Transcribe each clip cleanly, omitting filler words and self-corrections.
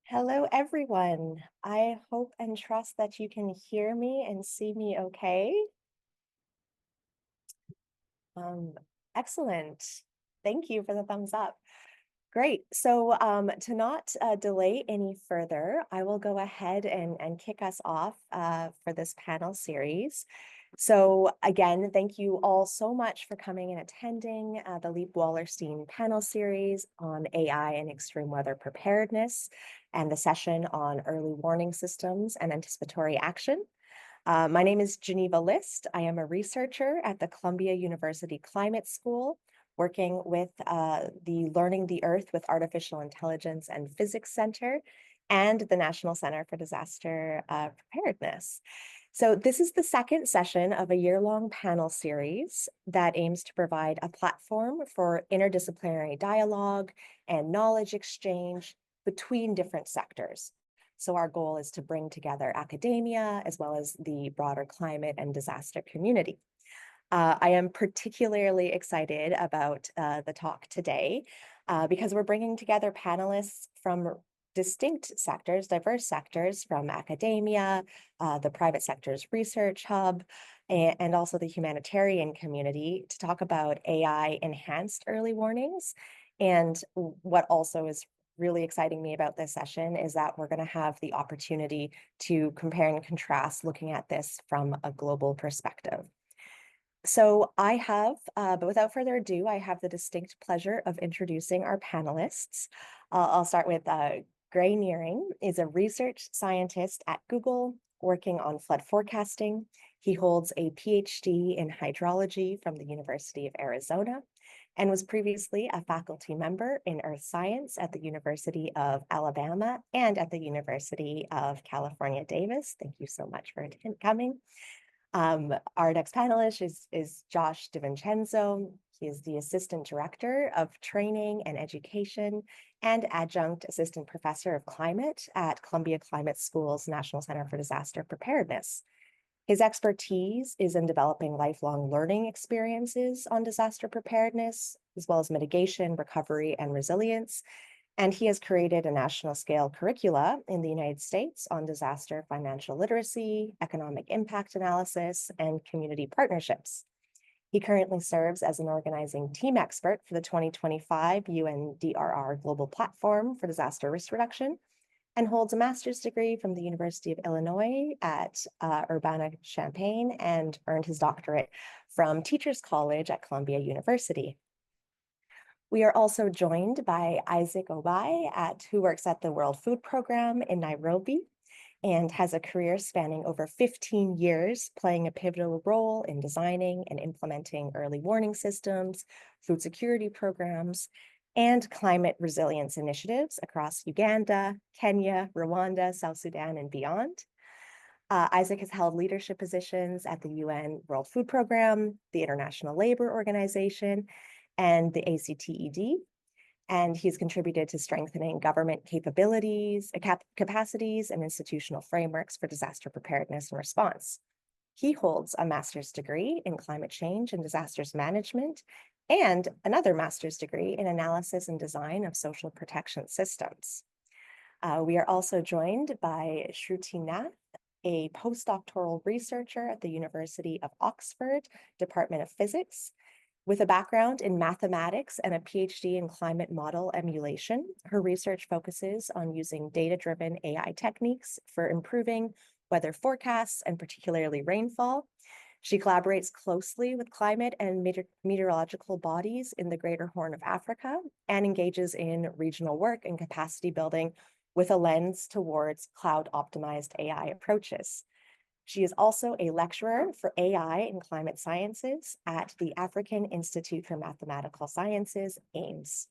Hello, everyone. I hope and trust that you can hear me and see me okay. Um, Excellent. Thank you for the thumbs up. Great. So to not delay any further, I will go ahead and kick us off for this panel series. So again, thank you all so much for coming and attending the Leap Wallerstein panel series on AI and extreme weather preparedness and the session on early warning systems and anticipatory action. My name is Geneva List. I am a researcher at the Columbia University Climate School, working with the Learning the Earth with Artificial Intelligence and Physics Center and the National Center for Disaster Preparedness. So this is the second session of a year-long panel series that aims to provide a platform for interdisciplinary dialogue and knowledge exchange between different sectors. So our goal is to bring together academia as well as the broader climate and disaster community. I am particularly excited about the talk today because we're bringing together panelists from distinct sectors, diverse sectors from academia, the private sector's research hub, and also the humanitarian community to talk about AI enhanced early warnings. And what also is really exciting me about this session is that we're going to have the opportunity to compare and contrast looking at this from a global perspective. So but without further ado, I have the distinct pleasure of introducing our panelists. I'll start with Gray Nearing is a research scientist at Google working on flood forecasting. He holds a PhD in hydrology from the University of Arizona and was previously a faculty member in earth science at the University of Alabama and at the University of California, Davis. Thank you so much for coming. Our next panelist is Josh DiVincenzo. He is the Assistant Director of Training and Education and Adjunct Assistant Professor of Climate at Columbia Climate School's National Center for Disaster Preparedness. His expertise is in developing lifelong learning experiences on disaster preparedness, as well as mitigation, recovery, and resilience. And he has created a national scale curricula in the United States on disaster financial literacy, economic impact analysis, and community partnerships. He currently serves as an organizing team expert for the 2025 UNDRR Global Platform for Disaster Risk Reduction and holds a master's degree from the University of Illinois at Urbana-Champaign and earned his doctorate from Teachers College at Columbia University. We are also joined by Isaac Obai, who works at the World Food Program in Nairobi and has a career spanning over 15 years, playing a pivotal role in designing and implementing early warning systems, food security programs, and climate resilience initiatives across Uganda, Kenya, Rwanda, South Sudan, and beyond. Isaac has held leadership positions at the UN World Food Program, the International Labor Organization, and the ACTED, and he's contributed to strengthening government capacities and institutional frameworks for disaster preparedness and response. He holds a master's degree in climate change and disasters management and another master's degree in analysis and design of social protection systems. We are also joined by Shruti Nath, a postdoctoral researcher at the University of Oxford, Department of Physics. With a background in mathematics and a PhD in climate model emulation, her research focuses on using data-driven AI techniques for improving weather forecasts and particularly rainfall. She collaborates closely with climate and meteorological bodies in the Greater Horn of Africa and engages in regional work and capacity building with a lens towards cloud-optimized AI approaches. She is also a lecturer for AI and climate sciences at the African Institute for Mathematical Sciences, AIMS.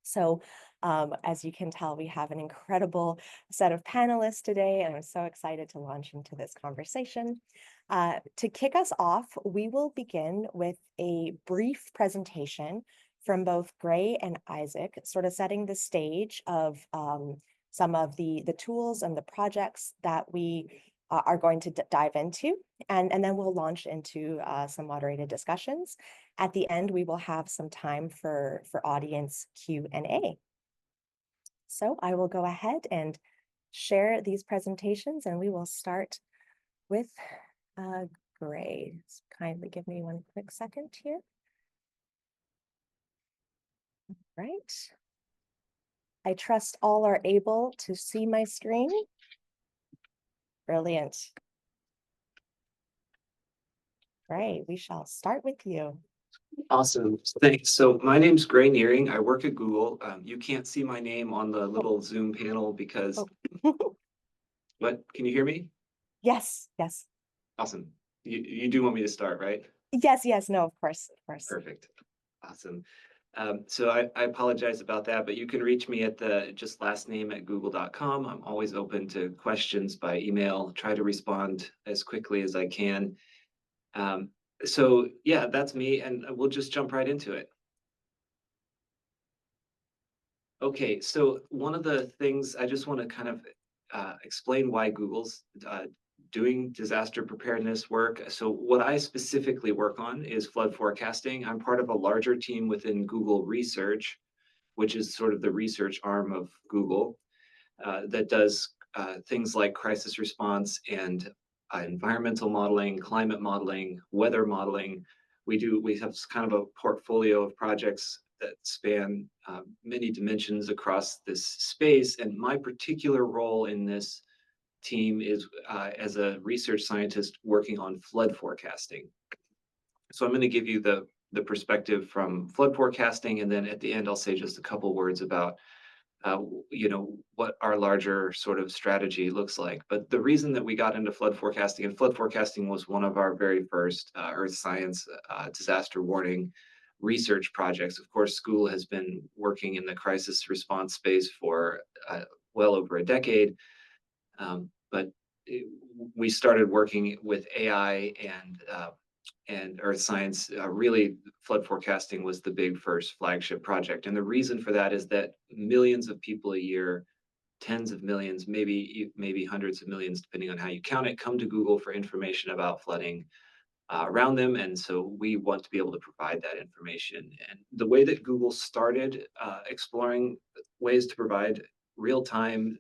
So as you can tell, we have an incredible set of panelists today, and I'm so excited to launch into this conversation. To kick us off, we will begin with a brief presentation from both Gray and Isaac, sort of setting the stage of some of the tools and the projects that we are going to dive into, and then we'll launch into some moderated discussions. At the end, we will have some time for audience Q&A. So I will go ahead and share these presentations, and we will start with grades. Kindly give me one quick second here. Right. I trust all are able to see my screen. Brilliant. Right, we shall start with you. Awesome. Thanks. So my name's Gray Nearing. I work at Google. You can't see my name on the Oh, little Zoom panel because, oh. what? Can you hear me? Yes, yes. Awesome. You do want me to start, right? Yes, yes, no, of course, of course. Perfect. Awesome. So I apologize about that, but you can reach me at the just last name at google.com. I'm always open to questions by email, try to respond as quickly as I can. Um, so yeah, that's me, and we'll just jump right into it. Okay, so one of the things I just want to kind of explain why Google's doing disaster preparedness work. So what I specifically work on is flood forecasting. I'm part of a larger team within Google Research, which is sort of the research arm of Google that does things like crisis response and environmental modeling, climate modeling, weather modeling. We have kind of a portfolio of projects that span many dimensions across this space. And my particular role in this team is as a research scientist working on flood forecasting. So I'm going to give you the perspective from flood forecasting, and then at the end I'll say just a couple words about uh, what our larger sort of strategy looks like. But the reason that we got into flood forecasting, and flood forecasting was one of our very first earth science disaster warning research projects. Of course, school has been working in the crisis response space for well over a decade, but we started working with AI and earth science. Really, flood forecasting was the big first flagship project. And the reason for that is that millions of people a year, tens of millions, maybe hundreds of millions, depending on how you count it, come to Google for information about flooding around them. And so we want to be able to provide that information. And the way that Google started exploring ways to provide real-time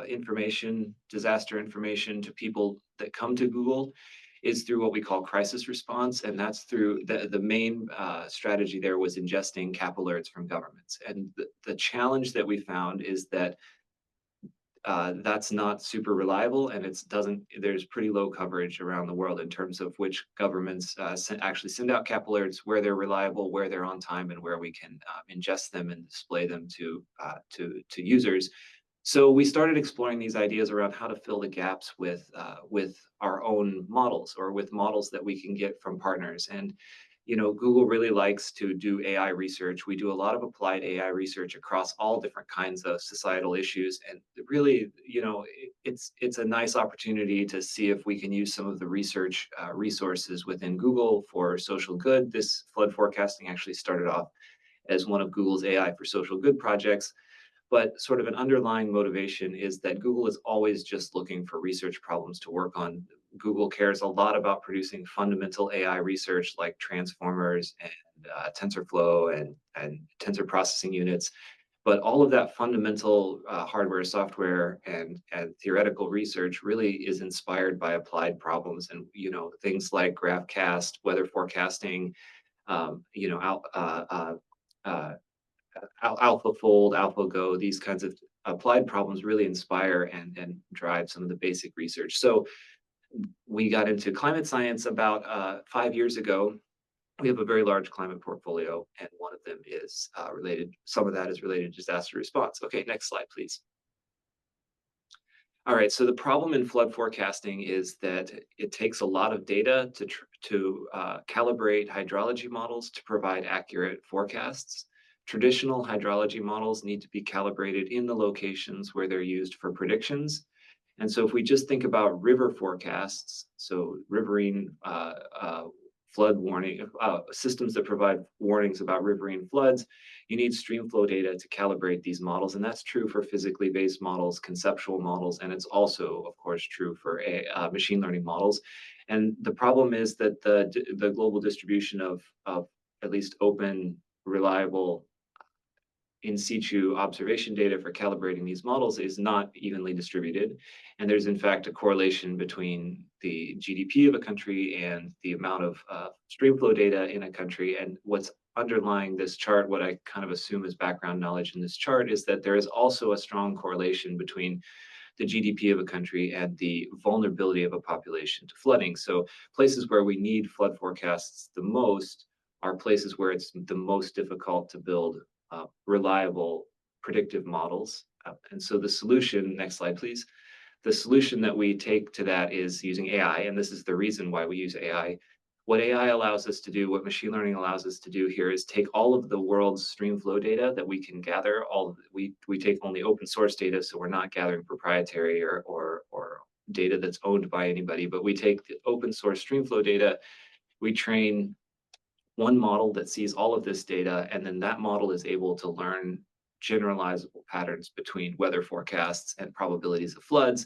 information, disaster information to people that come to Google is through what we call crisis response. And that's through the main strategy there was ingesting CAP alerts from governments. And the challenge that we found is that that's not super reliable, and there's pretty low coverage around the world in terms of which governments actually send out CAP alerts, where they're reliable, where they're on time, and where we can ingest them and display them to users. So we started exploring these ideas around how to fill the gaps with our own models, or with models that we can get from partners. And Google really likes to do AI research. We do a lot of applied AI research across all different kinds of societal issues. And really, it's a nice opportunity to see if we can use some of the research resources within Google for social good. This flood forecasting actually started off as one of Google's AI for social good projects. But sort of an underlying motivation is that Google is always just looking for research problems to work on. Google cares a lot about producing fundamental AI research like transformers and TensorFlow and tensor processing units. But all of that fundamental hardware, software, and theoretical research really is inspired by applied problems. And things like GraphCast, weather forecasting, um, you know, out, uh, uh, uh, AlphaFold, AlphaGo, these kinds of applied problems really inspire and drive some of the basic research. So we got into climate science about 5 years ago. We have a very large climate portfolio, and one of them is related. Some of that is related to disaster response. Okay, next slide, please. All right, so the problem in flood forecasting is that it takes a lot of data to calibrate hydrology models to provide accurate forecasts. Traditional hydrology models need to be calibrated in the locations where they're used for predictions. And so if we just think about river forecasts, so riverine flood warning systems that provide warnings about riverine floods, you need stream flow data to calibrate these models. And that's true for physically based models, conceptual models, and it's also, of course, true for machine learning models. And the problem is that the global distribution of at least open, reliable in situ observation data for calibrating these models is not evenly distributed. And there's in fact a correlation between the GDP of a country and the amount of streamflow data in a country. And what's underlying this chart, what I kind of assume is background knowledge in this chart, is that there is also a strong correlation between the GDP of a country and the vulnerability of a population to flooding. So places where we need flood forecasts the most are places where it's the most difficult to build reliable predictive models. And so the solution, next slide, please. The solution that we take to that is using AI, and this is the reason why we use AI. What AI allows us to do, what machine learning allows us to do here is take all of the world's stream flow data that we can gather. We take only open source data, so we're not gathering proprietary or data that's owned by anybody, but we take the open source stream flow data, we train one model that sees all of this data, and then that model is able to learn generalizable patterns between weather forecasts and probabilities of floods,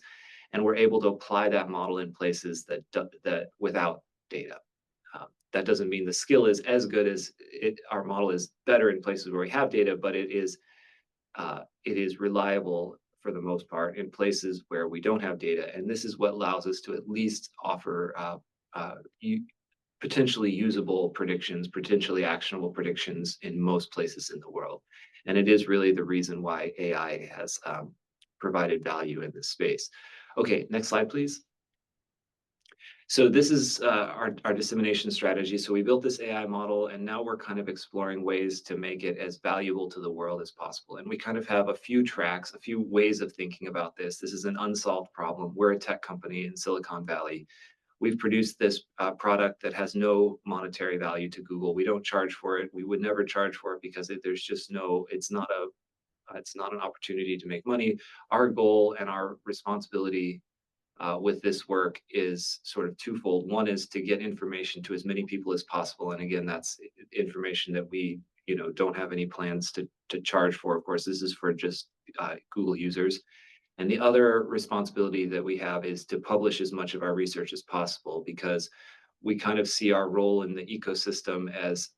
and we're able to apply that model in places that without data. That doesn't mean the skill is as good as it. Our model is better in places where we have data, but it is reliable for the most part in places where we don't have data, and this is what allows us to at least offer potentially usable predictions, potentially actionable predictions in most places in the world. And it is really the reason why AI has provided value in this space. Okay, next slide, please. So this is our dissemination strategy. So we built this AI model, and now we're kind of exploring ways to make it as valuable to the world as possible. And we kind of have a few tracks, a few ways of thinking about this. This is an unsolved problem. We're a tech company in Silicon Valley. We've produced this product that has no monetary value to Google. We don't charge for it. We would never charge for it because there's just no, it's not an opportunity to make money. Our goal and our responsibility with this work is sort of twofold. One is to get information to as many people as possible. And again, that's information that we, don't have any plans to charge for. Of course, this is for just Google users. And the other responsibility that we have is to publish as much of our research as possible, because we kind of see our role in the ecosystem as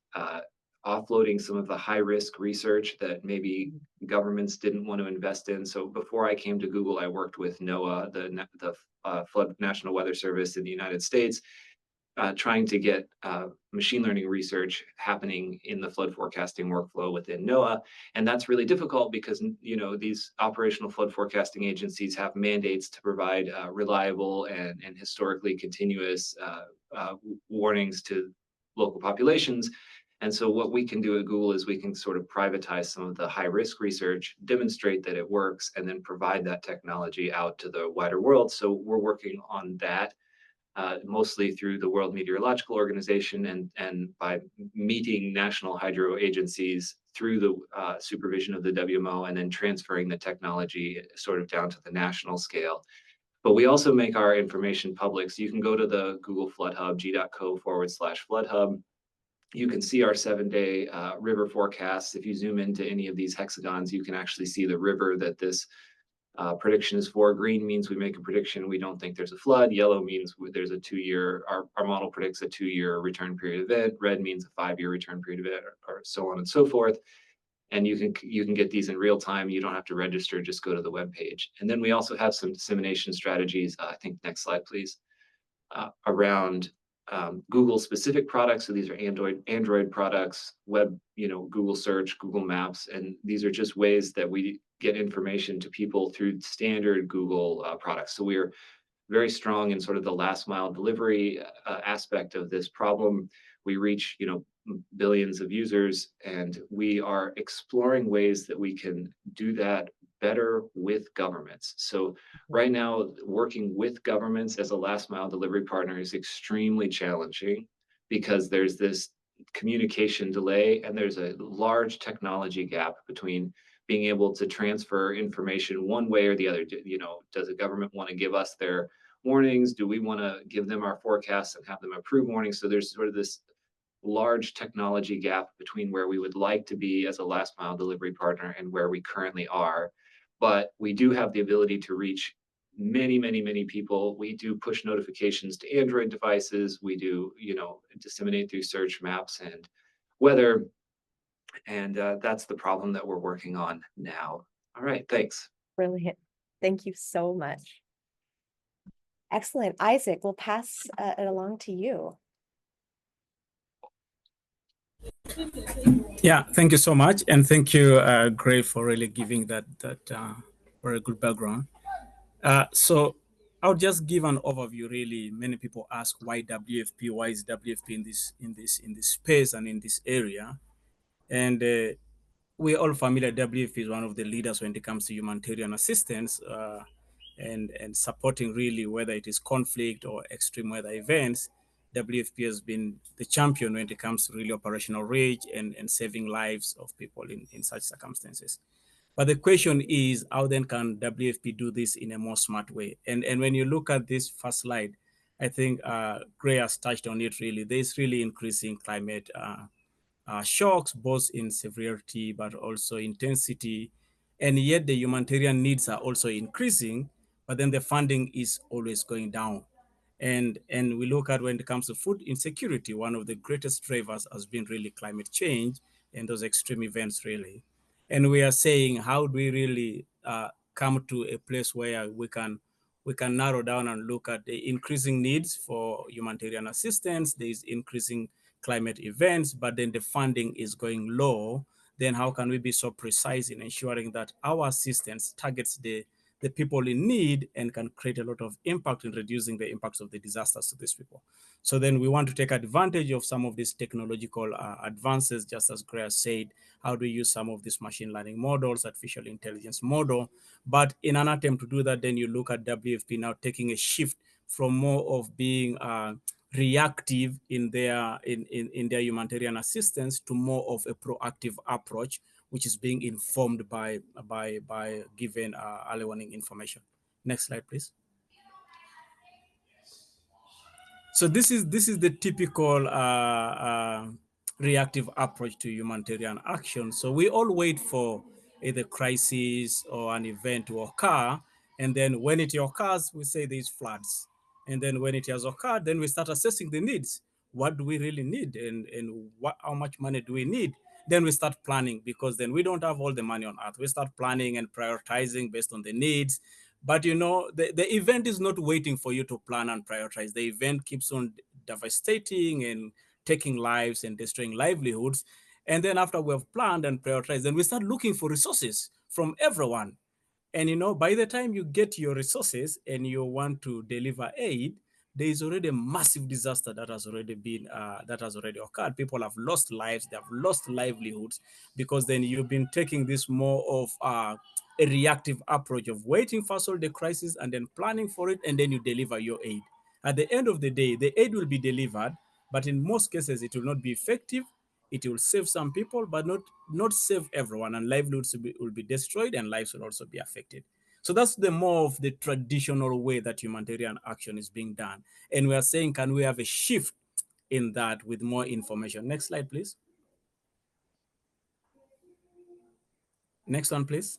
offloading some of the high risk research that maybe governments didn't want to invest in. So before I came to Google, I worked with NOAA, the Flood National Weather Service in the United States, trying to get machine learning research happening in the flood forecasting workflow within NOAA. And that's really difficult because, these operational flood forecasting agencies have mandates to provide reliable and historically continuous warnings to local populations. And so what we can do at Google is we can sort of privatize some of the high risk research, demonstrate that it works, and then provide that technology out to the wider world. So we're working on that. Mostly through the World Meteorological Organization and by meeting national hydro agencies through the supervision of the WMO, and then transferring the technology sort of down to the national scale. But we also make our information public. So you can go to the Google Flood Hub, g.co/flood hub. You can see our 7-day river forecasts. If you zoom into any of these hexagons, you can actually see the river that this prediction is for. Green means we make a prediction, we don't think there's a flood. Yellow means there's a 2-year, our model predicts a 2-year return period event. Red means a 5-year return period event, or so on and so forth. And you can get these in real time. You don't have to register, just go to the web page. And then we also have some dissemination strategies. I think next slide, please. Around Google specific products. So these are Android products, web, Google search, Google Maps, and these are just ways that we get information to people through standard Google products. So we're very strong in sort of the last mile delivery aspect of this problem. We reach, billions of users, and we are exploring ways that we can do that better with governments. So right now, working with governments as a last mile delivery partner is extremely challenging because there's this communication delay and there's a large technology gap between being able to transfer information one way or the other. Does the government want to give us their warnings? Do we want to give them our forecasts and have them approve warnings? So there's sort of this large technology gap between where we would like to be as a last mile delivery partner and where we currently are. But we do have the ability to reach many, many, many people. We do push notifications to Android devices. We do, disseminate through search, maps, and weather. And that's the problem that we're working on now. All right, thanks. Brilliant. Thank you so much. Excellent. Isaac, we'll pass it along to you. Yeah, thank you so much, and thank you, Gray, for really giving that very good background. So I'll just give an overview. Really, many people ask why WFP, why is WFP in this space and in this area, and we're all familiar. WFP is one of the leaders when it comes to humanitarian assistance. And supporting really whether it is conflict or extreme weather events. WFP has been the champion when it comes to really operational reach and saving lives of people in such circumstances. But the question is, how then can WFP do this in a more smart way? And when you look at this first slide, I think Gray has touched on it really. There's really increasing climate shocks, both in severity but also intensity. And yet the humanitarian needs are also increasing, but then the funding is always going down. And we look at when it comes to food insecurity, one of the greatest drivers has been really climate change and those extreme events really. And we are saying, how do we really come to a place where we can narrow down and look at the increasing needs for humanitarian assistance. There is increasing climate events, but then the funding is going low. Then how can we be so precise in ensuring that our assistance targets the people in need and can create a lot of impact in reducing the impacts of the disasters to these people? So then we want to take advantage of some of these technological advances, just as Greer said. How do we use some of these machine learning models, artificial intelligence model? But in an attempt to do that, then you look at WFP now taking a shift from more of being reactive in in their humanitarian assistance to more of a proactive approach, which is being informed by given early warning information. Next slide, please. So this is the typical reactive approach to humanitarian action. So we all wait for either crisis or an event to occur, and then when it occurs, we say there's floods, and then when it has occurred, then we start assessing the needs. What do we really need, and how much money do we need? Then we start planning, because then we don't have all the money on earth. We start planning and prioritizing based on the needs. But you know, the event is not waiting for you to plan and prioritize. The event keeps on devastating and taking lives and destroying livelihoods. And then after we have planned and prioritized, then we start looking for resources from everyone. And you know, by the time you get your resources and you want to deliver aid, there is already a massive disaster that has already been that has already occurred. People have lost lives, they have lost livelihoods, because then you've been taking this more of a reactive approach of waiting for all the crisis and then planning for it, and then you deliver your aid. At the end of the day, the aid will be delivered, but in most cases, it will not be effective. It will save some people, but not save everyone, and livelihoods will be destroyed, and lives will also be affected. So that's the more of the traditional way that humanitarian action is being done. And we are saying, can we have a shift in that with more information? Next slide, please. Next one, please.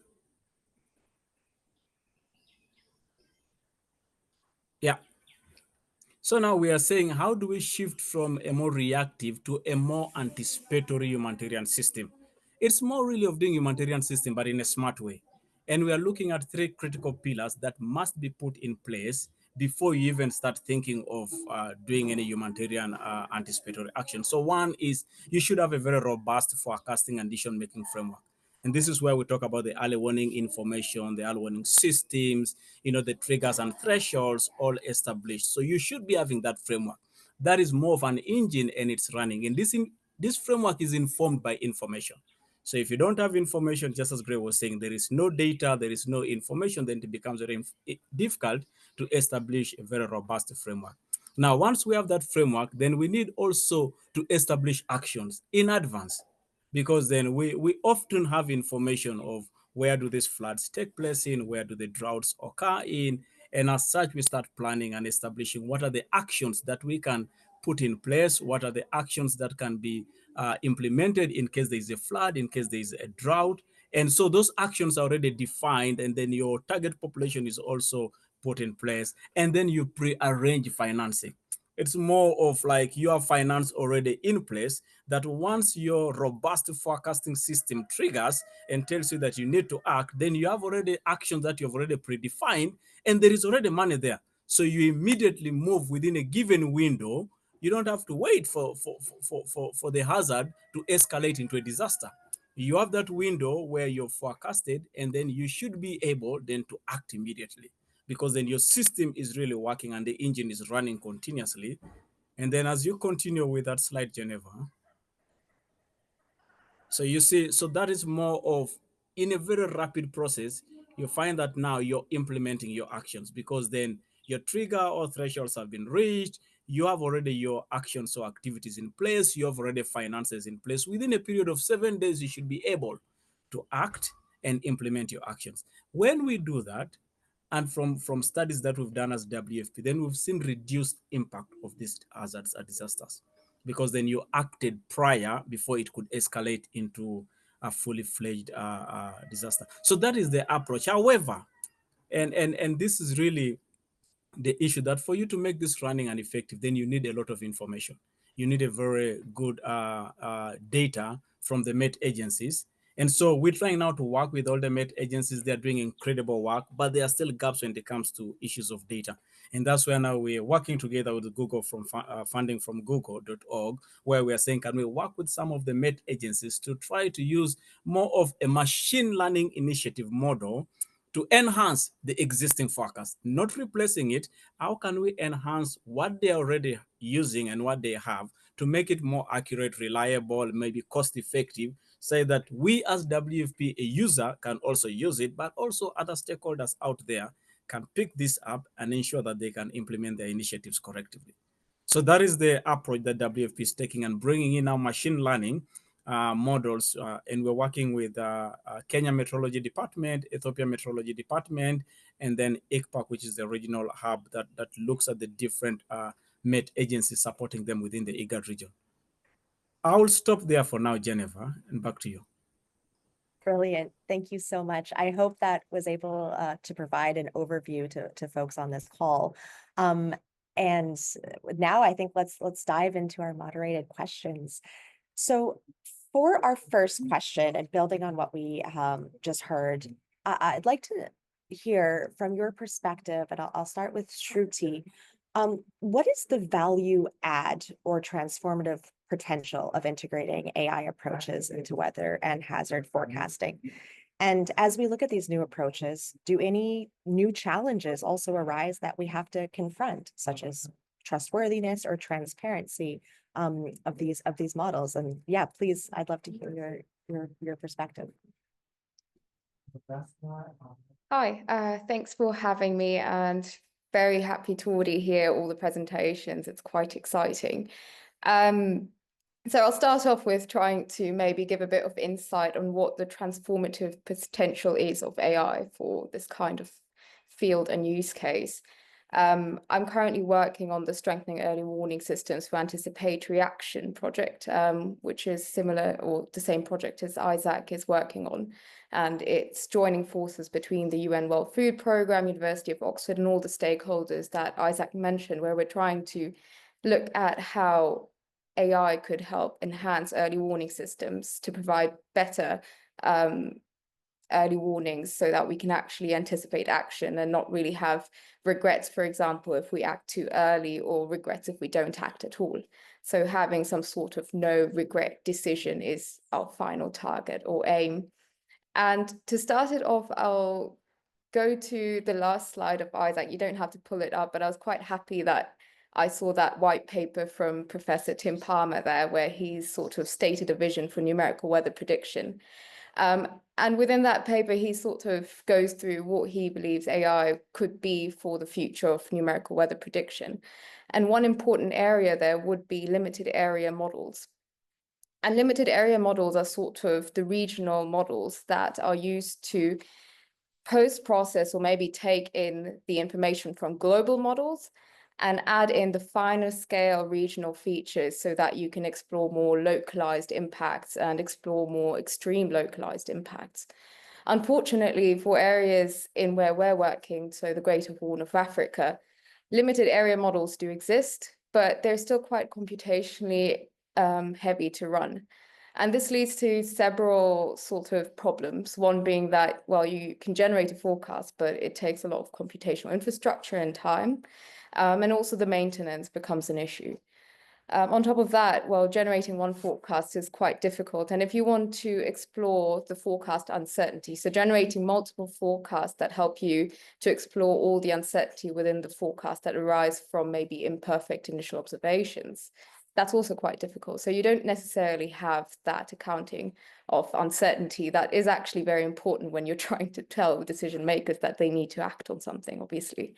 Yeah. So now we are saying, how do we shift from a more reactive to a more anticipatory humanitarian system? It's more really of doing humanitarian system, but in a smart way. And we are looking at three critical pillars that must be put in place before you even start thinking of doing any humanitarian anticipatory action. So one is, you should have a very robust forecasting and decision-making framework. And this is where we talk about the early warning information, the early warning systems, you know, the triggers and thresholds all established. So you should be having that framework. That is more of an engine, and it's running. And this framework is informed by information. So if you don't have information, just as Gray was saying, there is no data, there is no information, then it becomes very difficult to establish a very robust framework. Now, once we have that framework, then we need also to establish actions in advance, because then we often have information of where do these floods take place in, where do the droughts occur in, and as such, we start planning and establishing what are the actions that we can put in place, what are the actions that can be implemented in case there is a flood, in case there is a drought. And so those actions are already defined, and then your target population is also put in place, and then you pre-arrange financing. It's more of like you have finance already in place, that once your robust forecasting system triggers and tells you that you need to act, then you have already actions that you've already predefined, and there is already money there. So you immediately move within a given window. You don't have to wait for the hazard to escalate into a disaster. You have that window where you're forecasted, and then you should be able then to act immediately, because then your system is really working and the engine is running continuously. And then as you continue with that slide, Geneva, so you see, so that is more of, in a very rapid process, you find that now you're implementing your actions, because then your trigger or thresholds have been reached. You have already your actions or activities in place. You have already finances in place. Within a period of 7 days, you should be able to act and implement your actions. When we do that, and from studies that we've done as WFP, then we've seen reduced impact of these hazards or disasters, because then you acted prior before it could escalate into a fully fledged disaster. So that is the approach. However, and this is really the issue, that for you to make this running and effective, then you need a lot of information. You need a very good data from the Met agencies. And so we're trying now to work with all the Met agencies. They're doing incredible work, but there are still gaps when it comes to issues of data. And that's where now we're working together with Google from funding from google.org, where we are saying, can we work with some of the Met agencies to try to use more of a machine learning initiative model to enhance the existing forecast, not replacing it. How can we enhance what they're already using and what they have to make it more accurate, reliable, maybe cost effective, so that we as WFP, a user, can also use it, but also other stakeholders out there can pick this up and ensure that they can implement their initiatives correctly. So that is the approach that WFP is taking, and bringing in our machine learning models. And we're working with Kenya Meteorology Department, Ethiopia Meteorology Department, and then ICPAC, which is the regional hub that looks at the different Met agencies supporting them within the IGAD region. I'll stop there for now, Jennifer, and back to you. Brilliant. Thank you so much. I hope that was able to provide an overview to folks on this call. And now I think let's dive into our moderated questions. So for our first question, and building on what we just heard, I'd like to hear from your perspective, and I'll start with Shruti. What is the value add or transformative potential of integrating AI approaches into weather and hazard forecasting? And as we look at these new approaches, do any new challenges also arise that we have to confront, such as trustworthiness or transparency of these models? And yeah, please, I'd love to hear your perspective. Hi, thanks for having me, and very happy to already hear all the presentations. It's quite exciting. So I'll start off with trying to maybe give a bit of insight on what the transformative potential is of AI for this kind of field and use case. I'm currently working on the Strengthening Early Warning Systems for Anticipatory Action project, which is similar or the same project as Isaac is working on. And it's joining forces between the UN World Food Programme, University of Oxford, and all the stakeholders that Isaac mentioned, where we're trying to look at how AI could help enhance early warning systems to provide better early warnings, so that we can actually anticipate action and not really have regrets, for example, if we act too early, or regrets if we don't act at all. So having some sort of no regret decision is our final target or aim. And to start it off, I'll go to the last slide of Isaac. You don't have to pull it up, but I was quite happy that I saw that white paper from Professor Tim Palmer there, where he's sort of stated a vision for numerical weather prediction. And within that paper, he sort of goes through what he believes AI could be for the future of numerical weather prediction. And one important area there would be limited area models. And limited area models are sort of the regional models that are used to post-process or maybe take in the information from global models and add in the finer scale regional features, so that you can explore more localized impacts and explore more extreme localized impacts. Unfortunately, for areas in where we're working, so the Greater Horn of Africa, limited area models do exist, but they're still quite computationally heavy to run. And this leads to several sort of problems. One being that, well, you can generate a forecast, but it takes a lot of computational infrastructure and time. And also the maintenance becomes an issue. On top of that, well, generating one forecast is quite difficult. And if you want to explore the forecast uncertainty, so generating multiple forecasts that help you to explore all the uncertainty within the forecast that arise from maybe imperfect initial observations, that's also quite difficult. So you don't necessarily have that accounting of uncertainty that is actually very important when you're trying to tell decision makers that they need to act on something, obviously.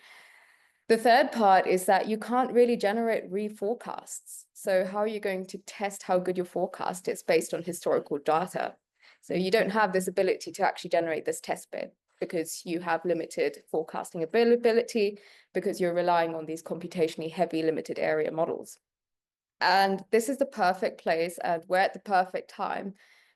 The third part is that you can't really generate reforecasts. So how are you going to test how good your forecast is based on historical data? So you don't have this ability to actually generate this test bed because you have limited forecasting availability, because you're relying on these computationally heavy limited area models. And this is the perfect place, and we're at the perfect time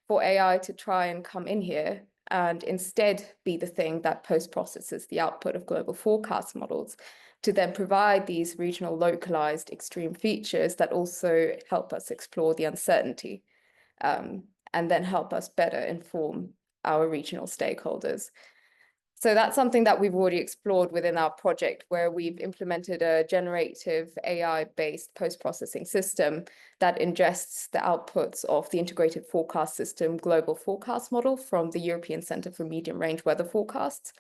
for AI to try and come in here and instead be the thing that post-processes the output of global forecast models to then provide these regional localized extreme features that also help us explore the uncertainty, and then help us better inform our regional stakeholders. So that's something that we've already explored within our project, where we've implemented a generative AI-based post-processing system that ingests the outputs of the integrated forecast system global forecast model from the European Centre for Medium Range Weather Forecasts.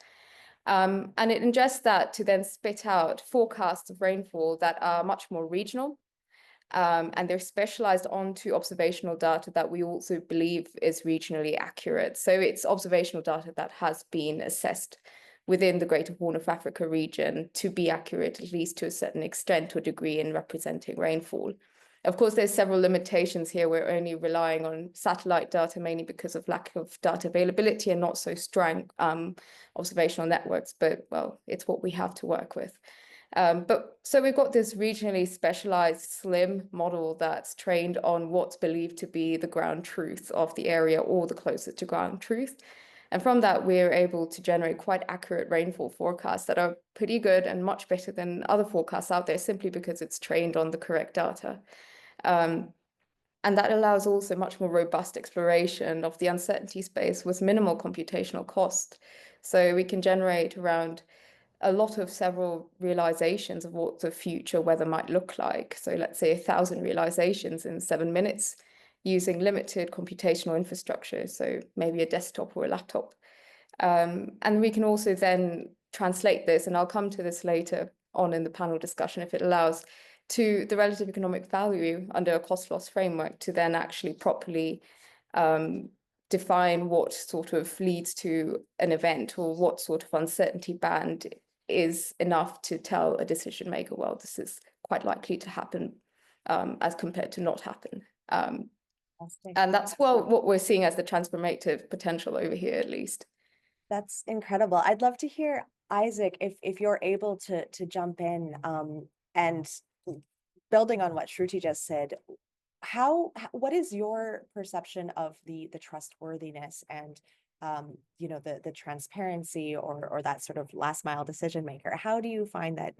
And it ingests that to then spit out forecasts of rainfall that are much more regional. And they're specialized onto observational data that we also believe is regionally accurate. So it's observational data that has been assessed within the Greater Horn of Africa region to be accurate, at least to a certain extent or degree, in representing rainfall. Of course, there's several limitations here. We're only relying on satellite data, mainly because of lack of data availability and not so strong observational networks, but well, it's what we have to work with. But so we've got this regionally specialized slim model that's trained on what's believed to be the ground truth of the area or the closest to ground truth. And from that, we're able to generate quite accurate rainfall forecasts that are pretty good and much better than other forecasts out there, simply because it's trained on the correct data. And that allows also much more robust exploration of the uncertainty space with minimal computational cost. So we can generate around a lot of several realizations of what the future weather might look like. So let's say 1,000 realizations in 7 minutes using limited computational infrastructure. So maybe a desktop or a laptop. And we can also then translate this, and I'll come to this later on in the panel discussion if it allows, to the relative economic value under a cost-loss framework to then actually properly define what sort of leads to an event, or what sort of uncertainty band is enough to tell a decision maker, well, this is quite likely to happen, as compared to not happen. And that's, well, what we're seeing as the transformative potential over here, at least. That's incredible. I'd love to hear, Isaac, if you're able to jump in, and building on what Shruti just said, what is your perception of the trustworthiness and you know, the transparency or that sort of last mile decision maker? How do you find that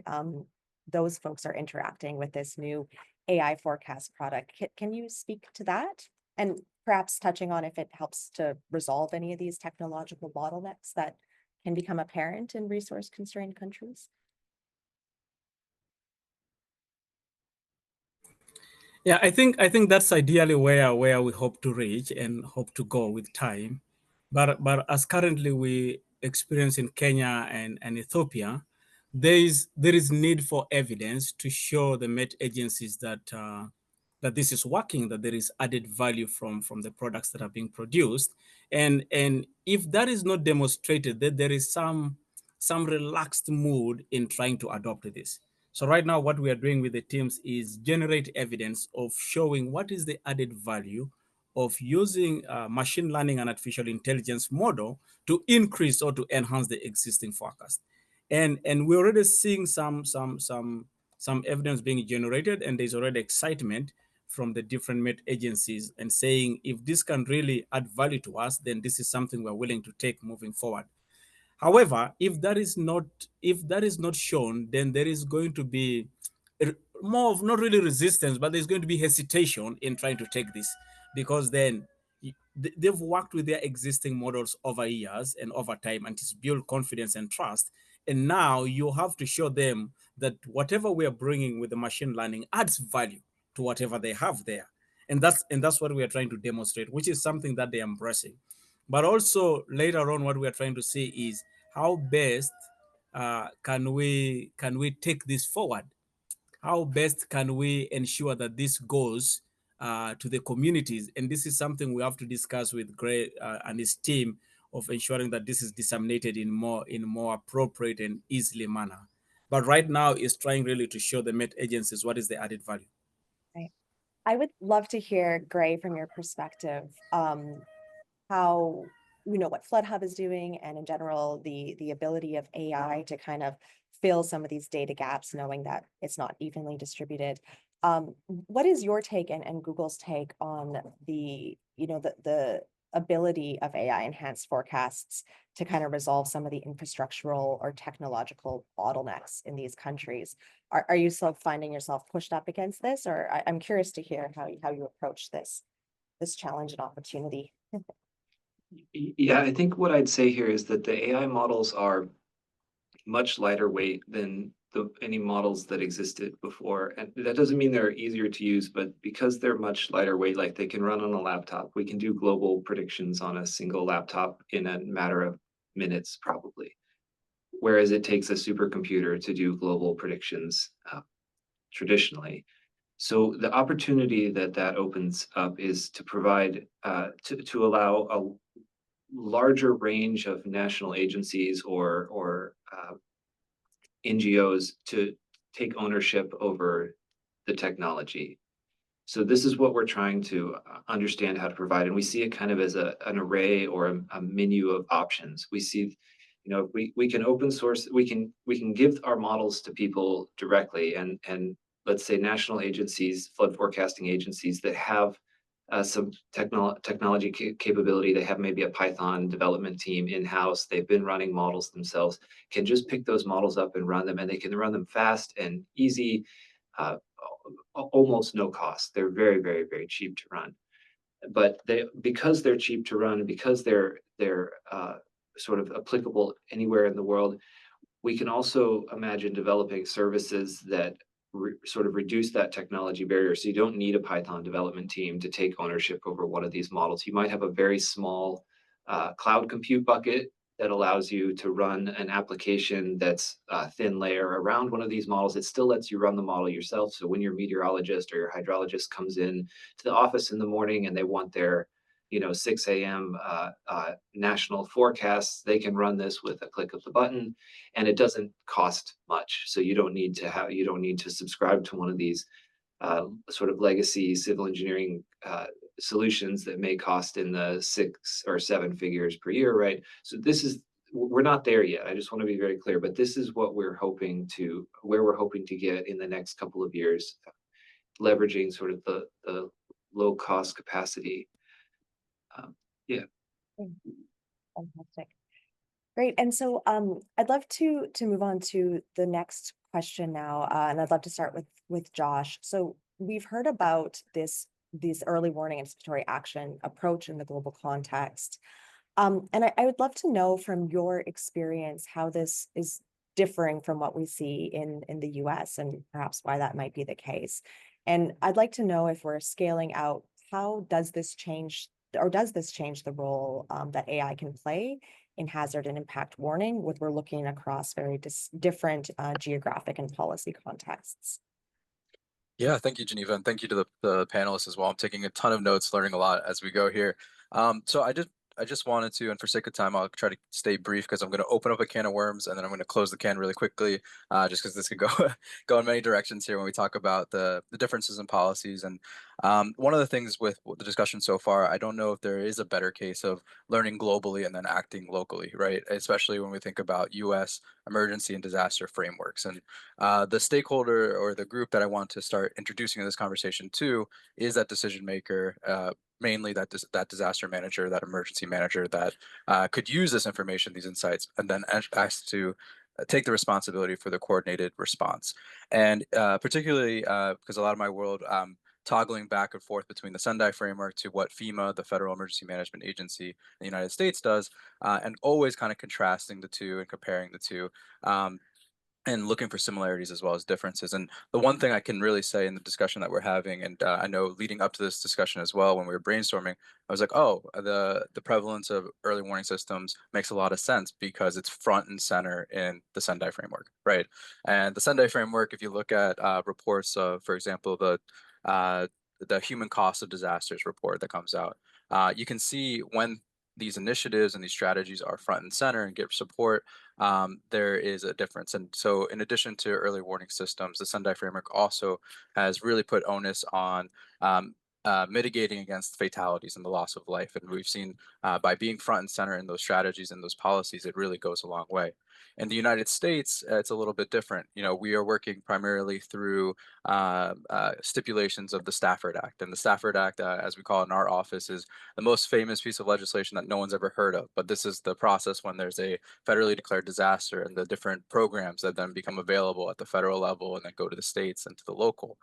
those folks are interacting with this new AI forecast product? Can you speak to that? And perhaps touching on if it helps to resolve any of these technological bottlenecks that can become apparent in resource-constrained countries? Yeah, I think that's ideally where we hope to reach and hope to go with time. But as currently we experience in Kenya and Ethiopia, there is need for evidence to show the Met agencies that that this is working, that there is added value from the products that are being produced. And if that is not demonstrated, that there is some relaxed mood in trying to adopt this. So right now, what we are doing with the teams is generate evidence of showing what is the added value of using machine learning and artificial intelligence model to increase or to enhance the existing forecast. And we're already seeing some evidence being generated, and there's already excitement from the different Met agencies and saying, if this can really add value to us, then this is something we're willing to take moving forward. However, if that is not shown, then there is going to be more of not really resistance, but there's going to be hesitation in trying to take this, because then they've worked with their existing models over years and over time, and it's built confidence and trust. And now you have to show them that whatever we are bringing with the machine learning adds value to whatever they have there. And that's what we are trying to demonstrate, which is something that they're embracing. But also later on, what we are trying to see is how best can we take this forward? How best can we ensure that this goes to the communities? And this is something we have to discuss with Gray and his team, of ensuring that this is disseminated in more appropriate and easily manner. But right now, is trying really to show the Met agencies what is the added value. Right. I would love to hear, Gray, from your perspective, how, what Flood Hub is doing, and in general, the ability of AI to kind of fill some of these data gaps, knowing that it's not evenly distributed. What is your take and Google's take on the ability of AI enhanced forecasts to kind of resolve some of the infrastructural or technological bottlenecks in these countries? Are you still finding yourself pushed up against this, or I'm curious to hear how you approach this challenge and opportunity? Yeah, I think what I'd say here is that the AI models are much lighter weight than any models that existed before. And that doesn't mean they're easier to use, but because they're much lighter weight, like they can run on a laptop, we can do global predictions on a single laptop in a matter of minutes, probably. Whereas it takes a supercomputer to do global predictions traditionally. So the opportunity that opens up is to provide, to allow a larger range of national agencies or NGOs to take ownership over the technology. So this is what we're trying to understand how to provide, and we see it kind of as an array or a menu of options. We see, we can open source, we can give our models to people directly, and let's say national agencies, flood forecasting agencies that have some technology capability. They have maybe a Python development team in-house. They've been running models themselves, can just pick those models up and run them, and they can run them fast and easy, uh, almost no cost. They're very, very, very cheap to run. But because they're cheap to run, because they're sort of applicable anywhere in the world, we can also imagine developing services that sort of reduce that technology barrier. So you don't need a Python development team to take ownership over one of these models. You might have a very small cloud compute bucket that allows you to run an application that's a thin layer around one of these models. It still lets you run the model yourself. So when your meteorologist or your hydrologist comes in to the office in the morning and they want their 6 a.m. National forecasts, they can run this with a click of the button, and it doesn't cost much. So you don't need to subscribe to one of these sort of legacy civil engineering solutions that may cost in the 6 or 7 figures per year, right? So we're not there yet. I just want to be very clear, but this is what where we're hoping to get in the next couple of years, leveraging sort of the low cost capacity. Yeah. Fantastic. Great. And so I'd love to move on to the next question now. And I'd love to start with Josh. So we've heard about this early warning anticipatory action approach in the global context. And I would love to know from your experience how this is differing from what we see in the US, and perhaps why that might be the case. And I'd like to know, if we're scaling out, how does this change the role that AI can play in hazard and impact warning, we're looking across very different geographic and policy contexts? Yeah, thank you, Geneva, and thank you to the panelists as well. I'm taking a ton of notes, learning a lot as we go here. So I just wanted to, and for sake of time, I'll try to stay brief because I'm going to open up a can of worms and then I'm going to close the can really quickly, just because this could go go in many directions here when we talk about the differences in policies. And one of the things with the discussion so far, I don't know if there is a better case of learning globally and then acting locally, right? Especially when we think about U.S. emergency and disaster frameworks. And the stakeholder or the group that I want to start introducing in this conversation to is that decision maker, mainly that disaster manager, that emergency manager that could use this information, these insights, and then ask to take the responsibility for the coordinated response. And particularly because a lot of my world, toggling back and forth between the Sendai framework to what FEMA, the Federal Emergency Management Agency in the United States, does, and always kind of contrasting the two and comparing the two. And looking for similarities as well as differences. And the one thing I can really say in the discussion that we're having, and I know leading up to this discussion as well, when we were brainstorming, I was like, oh, the prevalence of early warning systems makes a lot of sense because it's front and center in the Sendai framework, right? And the Sendai framework, if you look at reports of, for example, the human cost of disasters report that comes out, you can see when these initiatives and these strategies are front and center and get support, there is a difference. And so in addition to early warning systems, the Sendai framework also has really put onus on mitigating against fatalities and the loss of life. And we've seen by being front and center in those strategies and those policies, it really goes a long way. In the United States, it's a little bit different. You know, we are working primarily through stipulations of the Stafford Act. And the Stafford Act, as we call it in our office, is the most famous piece of legislation that no one's ever heard of. But this is the process when there's a federally declared disaster and the different programs that then become available at the federal level and then go to the states and to the local.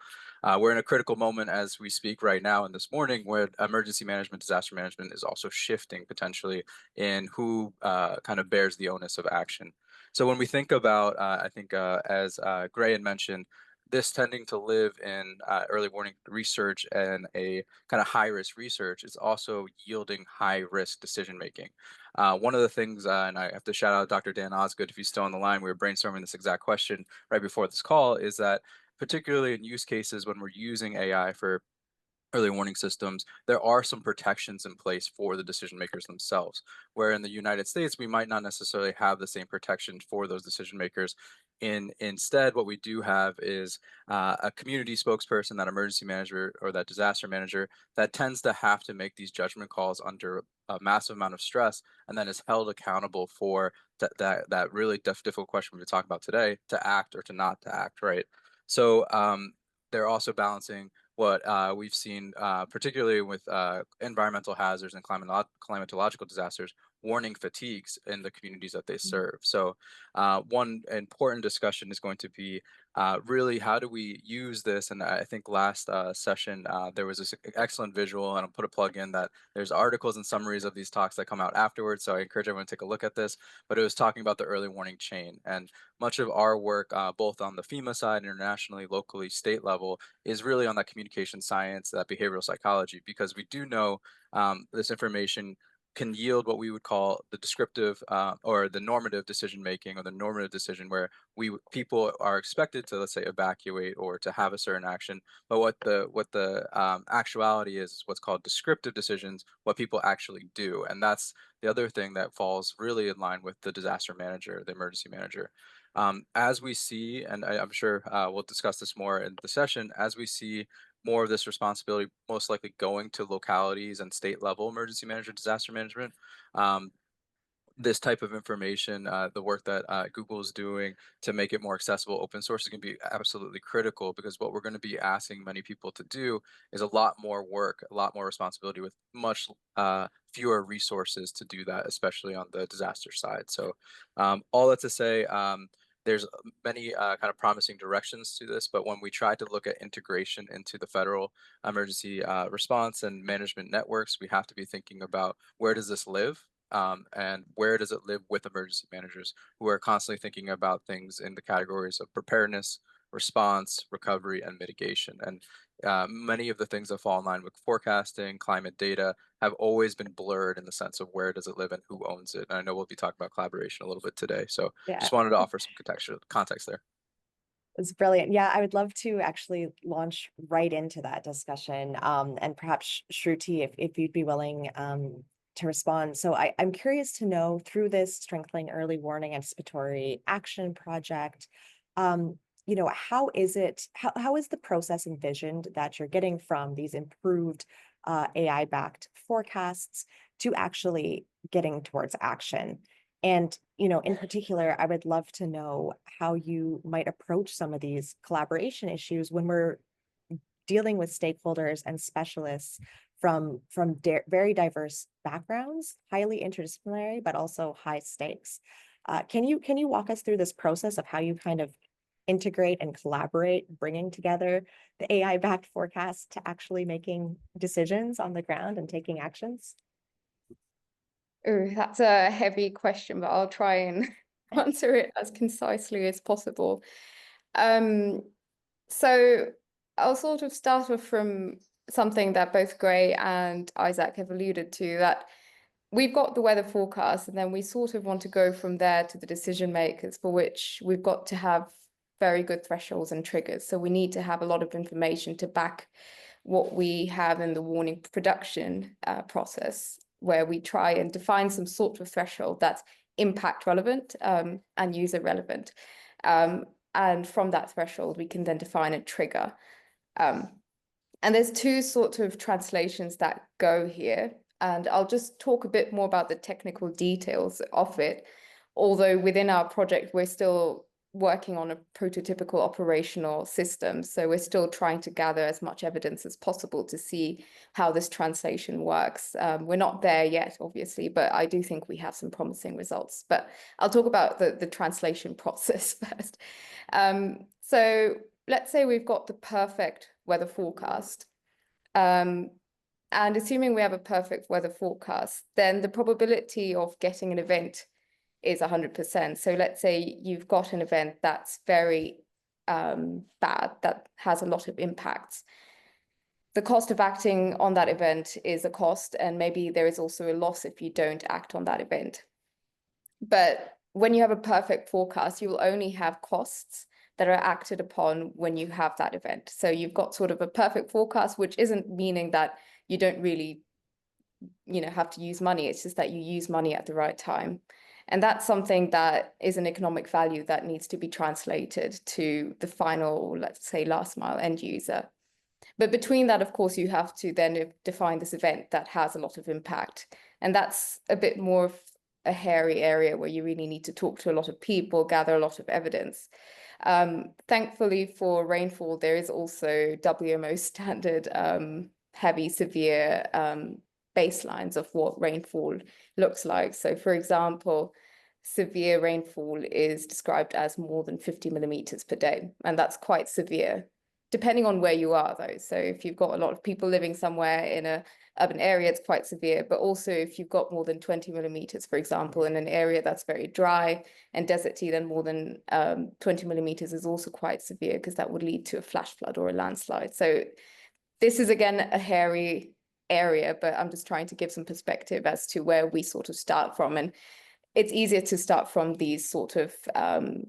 We're in a critical moment as we speak right now and this morning where emergency management, disaster management is also shifting potentially in who kind of bears the onus of action. So when we think about, I think as Gray had mentioned, this tending to live in early warning research and a kind of high risk research is also yielding high risk decision making. One of the things, and I have to shout out Dr. Dan Osgood if he's still on the line, we were brainstorming this exact question right before this call, is that particularly in use cases when we're using AI for early warning systems, there are some protections in place for the decision makers themselves. Where in the United States, we might not necessarily have the same protection for those decision makers. Instead, what we do have is a community spokesperson, that emergency manager or that disaster manager, that tends to have to make these judgment calls under a massive amount of stress, and then is held accountable for that really difficult question we're talking about today: to act or to not to act, right? So they're also balancing what we've seen, particularly with environmental hazards and climatological disasters, warning fatigues in the communities that they serve. So one important discussion is going to be really how do we use this? And I think last session, there was this excellent visual, and I'll put a plug in that there's articles and summaries of these talks that come out afterwards. So I encourage everyone to take a look at this, but it was talking about the early warning chain. And much of our work, both on the FEMA side, internationally, locally, state level, is really on that communication science, that behavioral psychology, because we do know this information can yield what we would call the descriptive or the normative decision making, or the normative decision where people are expected to, let's say, evacuate or to have a certain action. But what the actuality is what's called descriptive decisions, what people actually do. And that's the other thing that falls really in line with the disaster manager, the emergency manager. As we see, and I'm sure we'll discuss this more in the session, as we see more of this responsibility most likely going to localities and state level emergency management, disaster management, this type of information, the work that Google is doing to make it more accessible, open source, is going to be absolutely critical, because what we're going to be asking many people to do is a lot more work, a lot more responsibility, with much fewer resources to do that, especially on the disaster side. So all that to say, there's many kind of promising directions to this, but when we try to look at integration into the federal emergency response and management networks, we have to be thinking about where does this live? And where does it live with emergency managers who are constantly thinking about things in the categories of preparedness, response, recovery, and mitigation. And many of the things that fall in line with forecasting, climate data, have always been blurred in the sense of where does it live and who owns it. And I know we'll be talking about collaboration a little bit today. So Yeah. just wanted to offer some context there. It's brilliant. Yeah, I would love to actually launch right into that discussion, and perhaps Shruti, if you'd be willing to respond. So I'm curious to know, through this Strengthening Early Warning Anticipatory Action Project, you know, how is the process envisioned that you're getting from these improved AI-backed forecasts to actually getting towards action? And, you know, in particular, I would love to know how you might approach some of these collaboration issues when we're dealing with stakeholders and specialists from very diverse backgrounds, highly interdisciplinary, but also high stakes. Can you walk us through this process of how you kind of integrate and collaborate, bringing together the AI-backed forecasts to actually making decisions on the ground and taking actions? Oh, that's a heavy question, but I'll try and answer it as concisely as possible. So I'll sort of start off from something that both Gray and Isaac have alluded to, that we've got the weather forecast, and then we sort of want to go from there to the decision makers, for which we've got to have very good thresholds and triggers. So we need to have a lot of information to back what we have in the warning production process, where we try and define some sort of threshold that's impact relevant and user relevant. And from that threshold, we can then define a trigger. And there's two sort of translations that go here. And I'll just talk a bit more about the technical details of it. Although within our project, we're still working on a prototypical operational system. So we're still trying to gather as much evidence as possible to see how this translation works. We're not there yet, obviously, but I do think we have some promising results. But I'll talk about the translation process first. So let's say we've got the perfect weather forecast. And assuming we have a perfect weather forecast, then the probability of getting an event is 100%. So let's say you've got an event that's very bad, that has a lot of impacts. The cost of acting on that event is a cost, and maybe there is also a loss if you don't act on that event. But when you have a perfect forecast, you will only have costs that are acted upon when you have that event. So you've got sort of a perfect forecast, which isn't meaning that you don't really, have to use money. It's just that you use money at the right time. And that's something that is an economic value that needs to be translated to the final, let's say, last mile end user. But between that, of course, you have to then define this event that has a lot of impact. And that's a bit more of a hairy area where you really need to talk to a lot of people, gather a lot of evidence. Thankfully for rainfall, there is also WMO standard heavy, severe baselines of what rainfall looks like. So for example, severe rainfall is described as more than 50 millimeters per day, and that's quite severe, depending on where you are though. So if you've got a lot of people living somewhere in a urban area, it's quite severe. But also if you've got more than 20 millimeters, for example, in an area that's very dry and deserty, then more than 20 millimeters is also quite severe, because that would lead to a flash flood or a landslide. So this is again a hairy area, but I'm just trying to give some perspective as to where we sort of start from. And it's easier to start from these sort of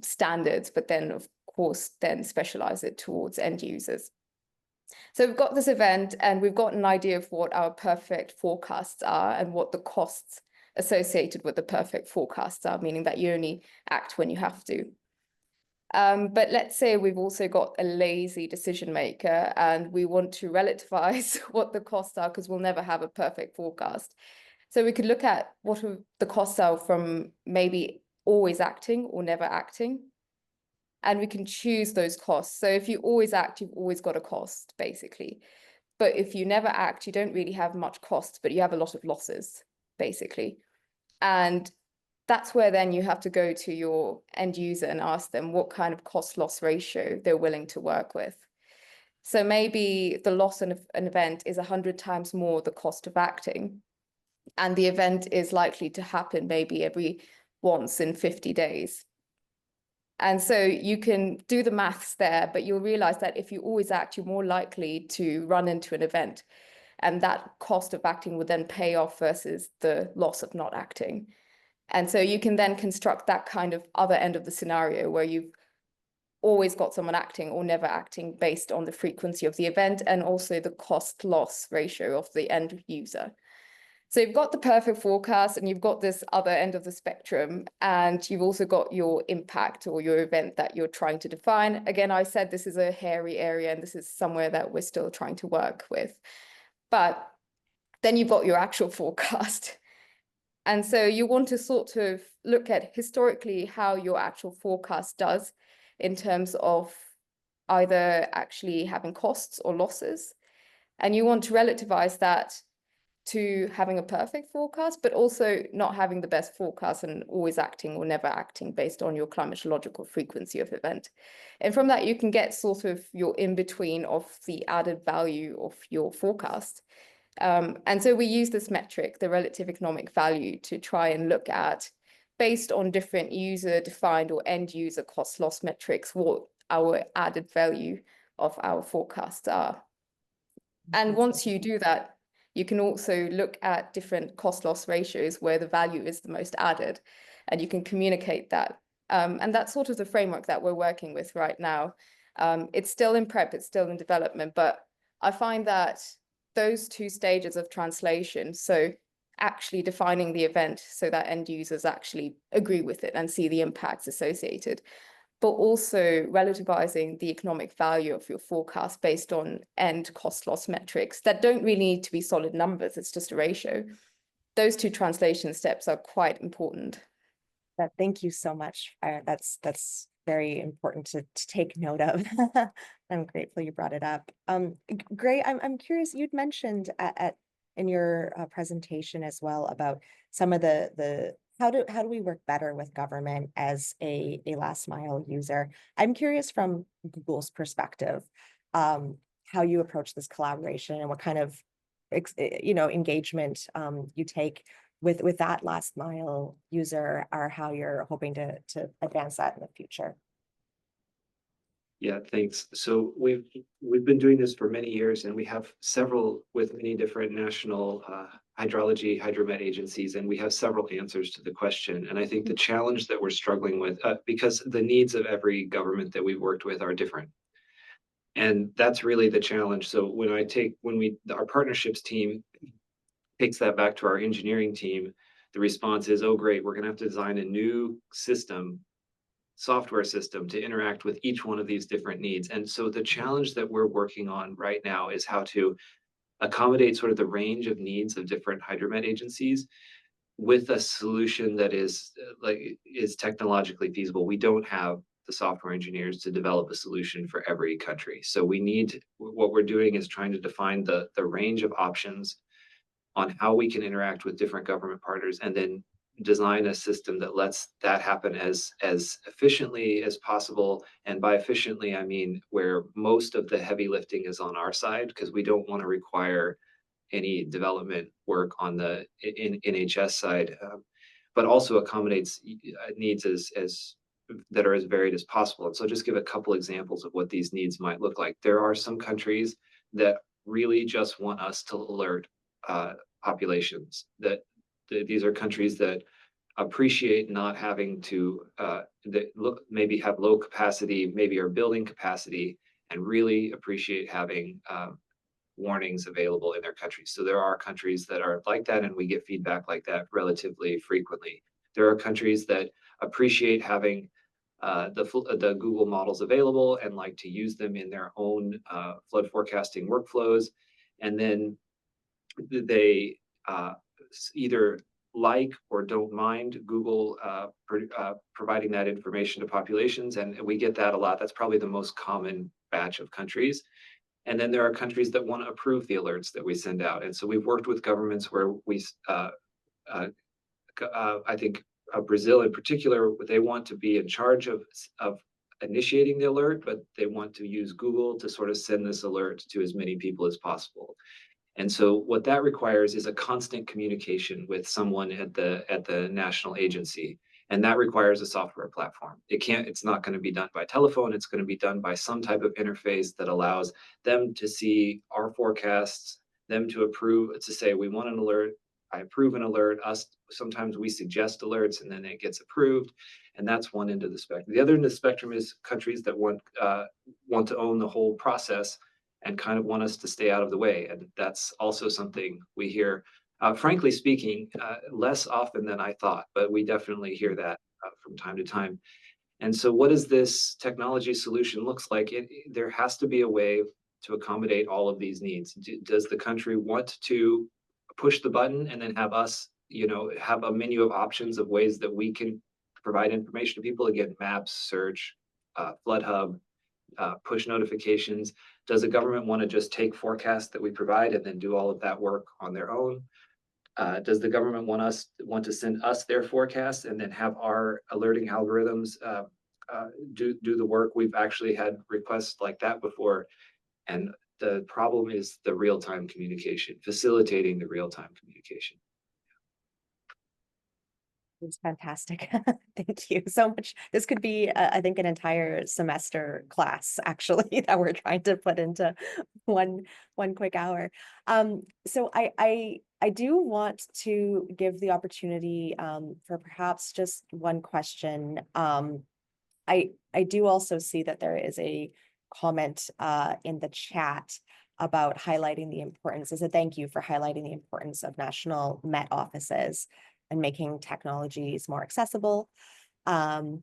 standards, but then of course then specialize it towards end users. So we've got this event, and we've got an idea of what our perfect forecasts are and what the costs associated with the perfect forecasts are, meaning that you only act when you have to. But let's say we've also got a lazy decision maker, and we want to relativize what the costs are, because we'll never have a perfect forecast. So we could look at what the costs are from maybe always acting or never acting. And we can choose those costs. So if you always act, you've always got a cost, basically. But if you never act, you don't really have much costs, but you have a lot of losses, basically. And that's where then you have to go to your end user and ask them what kind of cost-loss ratio they're willing to work with. So maybe the loss in an event is 100 times more the cost of acting, and the event is likely to happen maybe every once in 50 days. And so you can do the maths there, but you'll realize that if you always act, you're more likely to run into an event. And that cost of acting would then pay off versus the loss of not acting. And so you can then construct that kind of other end of the scenario where you've always got someone acting or never acting based on the frequency of the event, and also the cost-loss ratio of the end user. So you've got the perfect forecast, and you've got this other end of the spectrum, and you've also got your impact or your event that you're trying to define. Again, I said this is a hairy area, and this is somewhere that we're still trying to work with. But then you've got your actual forecast. And so you want to sort of look at historically how your actual forecast does in terms of either actually having costs or losses. And you want to relativize that to having a perfect forecast, but also not having the best forecast and always acting or never acting based on your climatological frequency of event. And from that, you can get sort of your in-between of the added value of your forecast. And so we use this metric, the relative economic value, to try and look at, based on different user-defined or end-user cost-loss metrics, what our added value of our forecasts are. And once you do that, you can also look at different cost-loss ratios where the value is the most added, and you can communicate that. And that's sort of the framework that we're working with right now. It's still in prep, it's still in development, but I find that those two stages of translation, so actually defining the event so that end users actually agree with it and see the impacts associated, but also relativizing the economic value of your forecast based on end cost loss metrics that don't really need to be solid numbers, it's just a ratio. Those two translation steps are quite important. Thank you so much. That's very important to take note of. I'm grateful you brought it up. Gray, I'm curious, you'd mentioned in your presentation as well about some of the how do we work better with government as a last mile user? I'm curious from Google's perspective, how you approach this collaboration and what kind of engagement you take with that last mile user, or how you're hoping to advance that in the future. Yeah, thanks. So we've been doing this for many years, and we have several with many different national hydrology, hydromet agencies, and we have several answers to the question. And I think the challenge that we're struggling with, because the needs of every government that we've worked with are different. And that's really the challenge. So when our partnerships team takes that back to our engineering team, the response is, oh, great, we're going to have to design a new software system to interact with each one of these different needs. And so the challenge that we're working on right now is how to accommodate sort of the range of needs of different hydromet agencies with a solution that is technologically feasible. We don't have the software engineers to develop a solution for every country. So what we're doing is trying to define the range of options on how we can interact with different government partners, and then design a system that lets that happen as efficiently as possible. And by efficiently, I mean where most of the heavy lifting is on our side, because we don't want to require any development work on the NHS side, but also accommodates needs as that are as varied as possible. And so just give a couple examples of what these needs might look like. There are some countries that really just want us to alert populations. These are countries that appreciate not having to maybe have low capacity, maybe are building capacity, and really appreciate having warnings available in their countries. So there are countries that are like that, and we get feedback like that relatively frequently. There are countries that appreciate having the Google models available and like to use them in their own flood forecasting workflows. And then they either like or don't mind Google providing that information to populations, and we get that a lot. That's probably the most common batch of countries. And then there are countries that want to approve the alerts that we send out. And so we've worked with governments where I think Brazil in particular, they want to be in charge of initiating the alert, but they want to use Google to sort of send this alert to as many people as possible. And so what that requires is a constant communication with someone at the national agency. And that requires a software platform. It's not going to be done by telephone. It's going to be done by some type of interface that allows them to see our forecasts, them to approve, to say, we want an alert, I approve an alert. Sometimes we suggest alerts and then it gets approved. And that's one end of the spectrum. The other end of the spectrum is countries that want to own the whole process and kind of want us to stay out of the way. And that's also something we hear, frankly speaking, less often than I thought, but we definitely hear that from time to time. And so what does this technology solution looks like? There has to be a way to accommodate all of these needs. Does the country want to push the button and then have us, have a menu of options of ways that we can provide information to people? Again, maps, search, flood hub, push notifications. Does the government want to just take forecasts that we provide and then do all of that work on their own? Does the government want to send us their forecasts and then have our alerting algorithms do the work? We've actually had requests like that before, and the problem is the real-time communication, facilitating the real-time communication. It's fantastic. Thank you so much. This could be, I think, an entire semester class actually that we're trying to put into one quick hour. So I do want to give the opportunity for perhaps just one question. I do also see that there is a comment in the chat about highlighting the importance, as a thank you for highlighting the importance of national Met offices and making technologies more accessible. And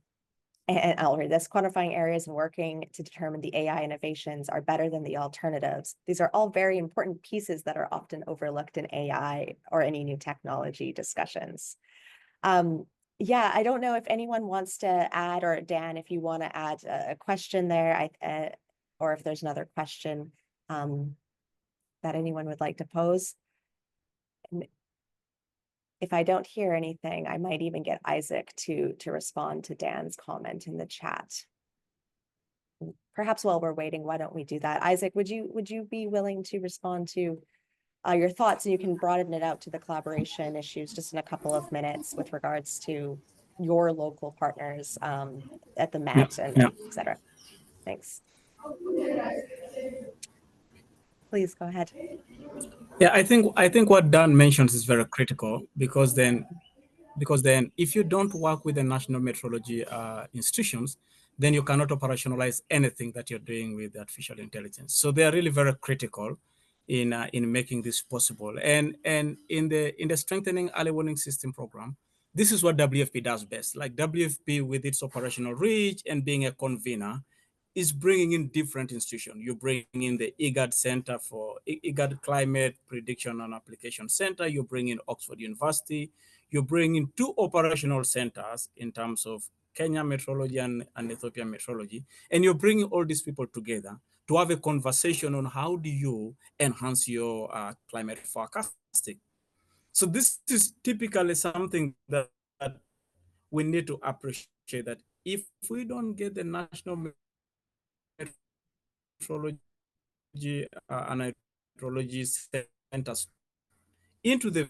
I'll read this: quantifying areas and working to determine the AI innovations are better than the alternatives. These are all very important pieces that are often overlooked in AI or any new technology discussions. Yeah, I don't know if anyone wants to add, or Dan, if you want to add a question there, or if there's another question that anyone would like to pose. If I don't hear anything, I might even get Isaac to respond to Dan's comment in the chat. Perhaps while we're waiting, why don't we do that? Isaac, would you be willing to respond to your thoughts, and you can broaden it out to the collaboration issues just in a couple of minutes with regards to your local partners at the Met and et cetera. Thanks. Please go ahead. Yeah, I think what Dan mentions is very critical, because then if you don't work with the national metrology institutions, then you cannot operationalize anything that you're doing with artificial intelligence. So they are really very critical in making this possible. And in the strengthening early warning system program, this is what WFP does best. Like WFP, with its operational reach and being a convener, is bringing in different institutions. You bring in the IGAD Center for IGAD Climate Prediction and Application Center. You bring in Oxford University. You bring in 2 operational centers in terms of Kenya metrology and Ethiopia metrology. And you're bringing all these people together to have a conversation on how do you enhance your climate forecasting. So this is typically something that we need to appreciate, that if we don't get the national metrology and hydrology centers into the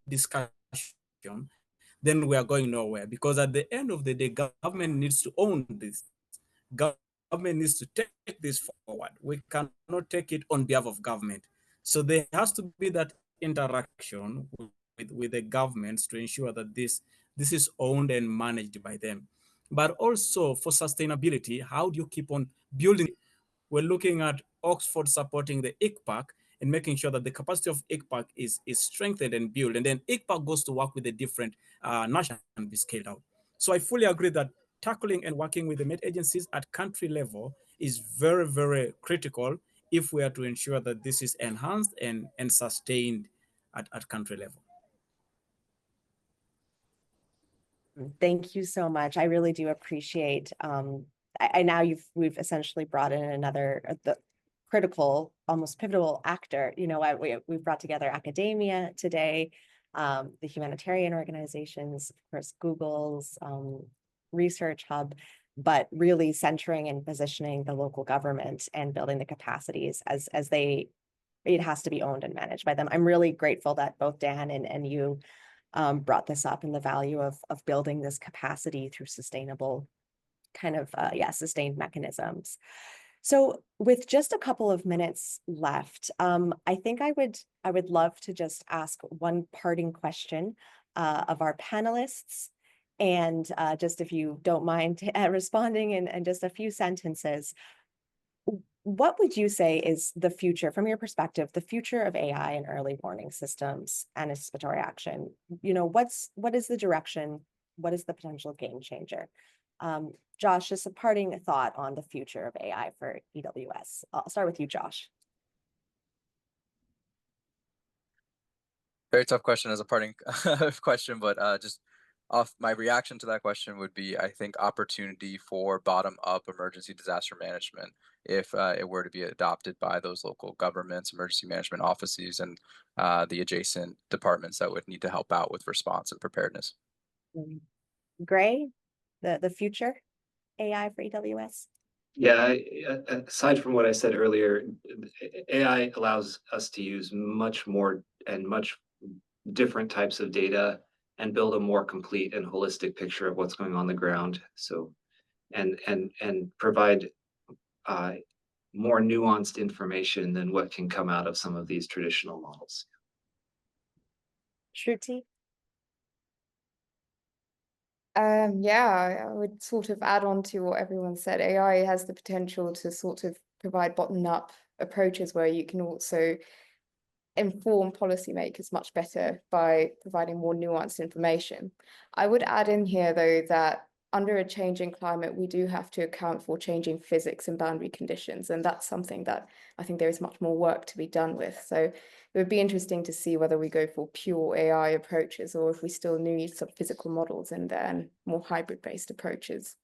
discussion, then we are going nowhere. Because at the end of the day, government needs to own this. Government needs to take this forward. We cannot take it on behalf of government. So there has to be that interaction with the governments to ensure that this is owned and managed by them. But also for sustainability, how do you keep on building? We're looking at Oxford supporting the ICPAC and making sure that the capacity of ICPAC is strengthened and built. And then ICPAC goes to work with the different nations and be scaled out. So I fully agree that tackling and working with the Met agencies at country level is very, very critical if we are to ensure that this is enhanced and sustained at country level. Thank you so much. I really do appreciate. Now we've essentially brought in another the critical, almost pivotal actor. You know, we've brought together academia today, the humanitarian organizations, of course, Google's research hub, but really centering and positioning the local government and building the capacities as it has to be owned and managed by them. I'm really grateful that both Dan and you brought this up, and the value of building this capacity through sustainable kind of sustained mechanisms. So with just a couple of minutes left, I think I would love to just ask one parting question of our panelists, and just if you don't mind responding in just a few sentences. What would you say is the future, from your perspective, the future of AI and early warning systems and anticipatory action? You know, what is the direction? What is the potential game changer? Josh, just a parting thought on the future of AI for EWS. I'll start with you, Josh. Very tough question as a parting question, but just off my reaction to that question would be, I think, opportunity for bottom-up emergency disaster management if it were to be adopted by those local governments, emergency management offices, and the adjacent departments that would need to help out with response and preparedness. Gray, the future AI for EWS? Yeah, aside from what I said earlier, AI allows us to use much more and much different types of data and build a more complete and holistic picture of what's going on the ground. So, and provide more nuanced information than what can come out of some of these traditional models. Shruti? Yeah, I would sort of add on to what everyone said. AI has the potential to sort of provide bottom-up approaches where you can also inform policymakers much better by providing more nuanced information. I would add in here, though, that under a changing climate, we do have to account for changing physics and boundary conditions, and that's something that I think there is much more work to be done with. So it would be interesting to see whether we go for pure AI approaches or if we still need some physical models in there and more hybrid-based approaches.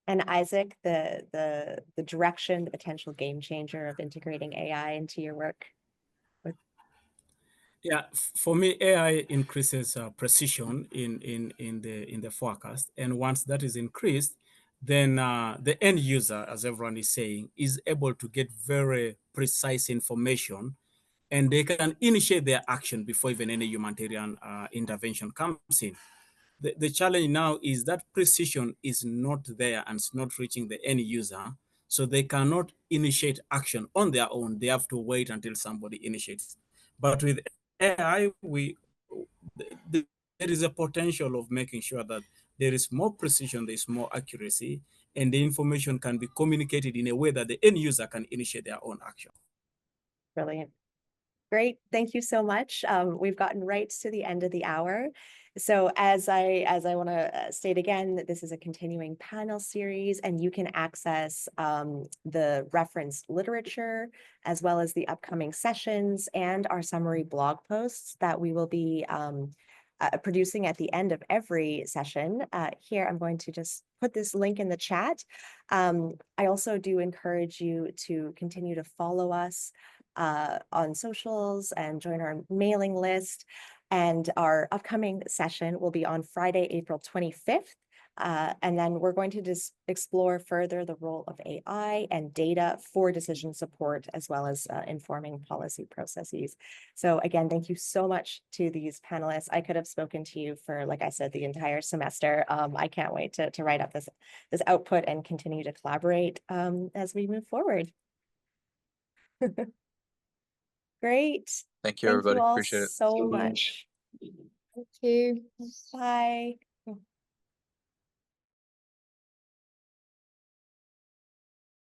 And Isaac, the direction, the potential game changer of integrating AI into your work? Yeah, for me, AI increases precision in the forecast, and once that is increased, then the end user, as everyone is saying, is able to get very precise information, and they can initiate their action before even any humanitarian intervention comes in. The challenge now is that precision is not there and it's not reaching the end user, so they cannot initiate action on their own. They have to wait until somebody initiates. But with AI, there is a potential of making sure that there is more precision, there is more accuracy, and the information can be communicated in a way that the end user can initiate their own action. Brilliant. Great. Thank you so much. We've gotten right to the end of the hour. So as I want to state again, that this is a continuing panel series, and you can access the referenced literature, as well as the upcoming sessions and our summary blog posts that we will be producing at the end of every session. Here, I'm going to just put this link in the chat. I also do encourage you to continue to follow us on socials and join our mailing list. And our upcoming session will be on Friday, April 25th. And then we're going to just explore further the role of AI and data for decision support, as well as informing policy processes. So again, thank you so much to these panelists. I could have spoken to you for, like I said, the entire semester. I can't wait to write up this output and continue to collaborate as we move forward. Great. Thank you, everybody. Thank you all Appreciate it. so much. Thank you. Bye.